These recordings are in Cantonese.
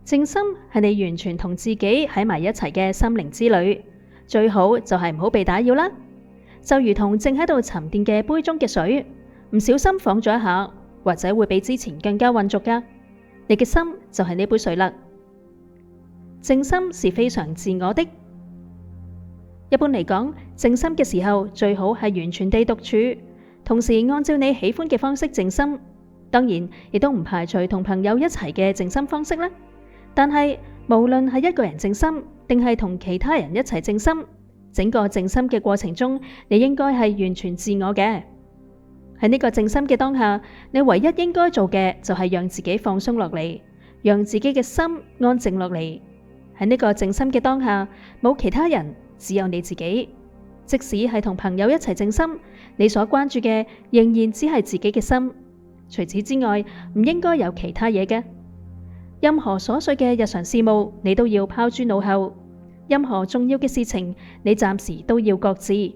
靜心係你完全同自己喺埋一齊嘅心靈之旅，最好就係唔好被打擾啦。就如同正喺度沉澱嘅杯中嘅水，唔小心晃咗一下，或者會比之前更加渾濁噶。你嘅心就係呢杯水啦。靜心是非常自我的。一般嚟講，靜心嘅時候最好係完全地獨處，同時按照你喜歡嘅方式靜心。當然，亦都唔排除同朋友一齊嘅靜心方式啦。但係無論係一個人靜心，定係同其他人一齊靜心，整個靜心嘅過程中，你應該係完全自我嘅。喺呢個靜心嘅當下，你唯一應該做嘅就係讓自己放鬆落嚟，讓自己嘅心安靜落嚟。喺呢個靜心嘅當下，冇其他人，只有你自己。即使係同朋友一齊靜心，你所關注嘅仍然只係自己嘅心。除此之外，唔應該有其他嘢嘅。任何瑣碎嘅日常事務，你都要拋諸腦後；任何重要嘅事情，你暫時都要擱置。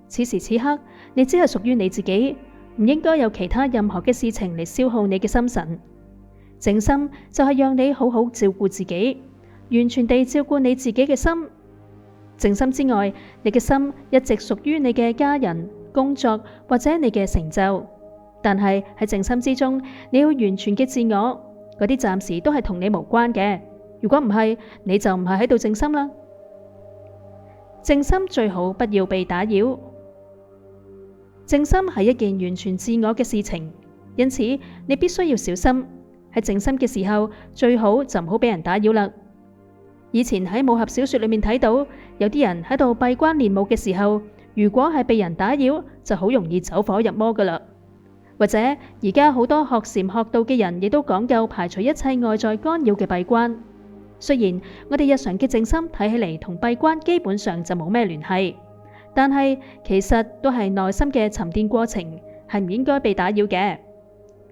此時此刻，你只係屬於你自己，唔應該有其他任何嘅事情嚟消耗你嘅心神。靜心就係讓你好好照顧自己，完全地照顧你自己嘅心。靜心之外，你嘅心一直屬於你嘅家人、工作或者你嘅成就。但係喺靜心之中，你要完全嘅自我。嗰啲暫時都係同你無關嘅，如果唔係，你就唔係喺度靜心啦。靜心最好不要被打擾。靜心係一件完全自我嘅事情，因此你必須要小心。喺靜心嘅時候，最好就唔好俾人打擾啦。以前喺武俠小說裏面睇到，有啲人喺度閉關練武嘅時候，如果係被人打擾，就好容易走火入魔噶啦。或者而家好多學禪學道嘅人亦都講究排除一切外在干擾嘅閉關。雖然我哋日常嘅靜心睇起嚟同閉關基本上就冇咩聯繫，但係其實都係內心嘅沉澱過程，係唔應該被打擾嘅。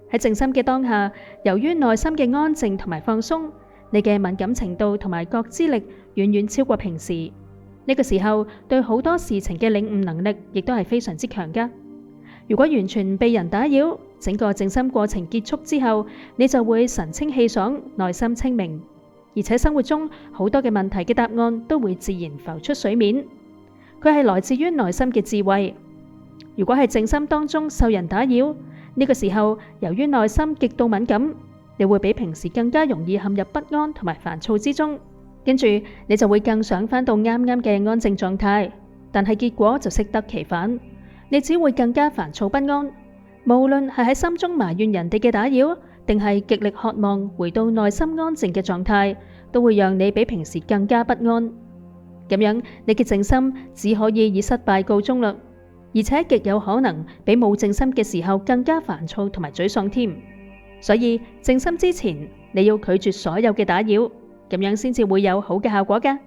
喺靜心嘅當下，由於內心嘅安靜同埋放鬆，你嘅敏感程度同埋覺知力遠遠超過平時。呢個時候對好多事情嘅領悟能力亦都係非常之強噶。如果完全唔被人打擾，整個靜心過程結束之後，你就會神清氣爽，內心清明，而且生活中好多嘅問題嘅答案都會自然浮出水面。佢係來自於內心嘅智慧。如果係靜心當中受人打擾，呢個時候由於內心極度敏感，你會比平時更加容易陷入不安同埋煩躁之中，跟住你就會更想返到啱啱嘅安靜狀態，但係結果就適得其反。你只會更加煩躁不安，無論係喺心中埋怨人哋嘅打擾，定係極力渴望回到內心安靜嘅狀態，都會讓你比平時更加不安。咁樣你嘅靜心只可以以失敗告終啦，而且極有可能比冇靜心嘅時候更加煩躁同埋沮喪添。所以靜心之前，你要拒絕所有嘅打擾，咁樣先至會有好嘅效果㗎。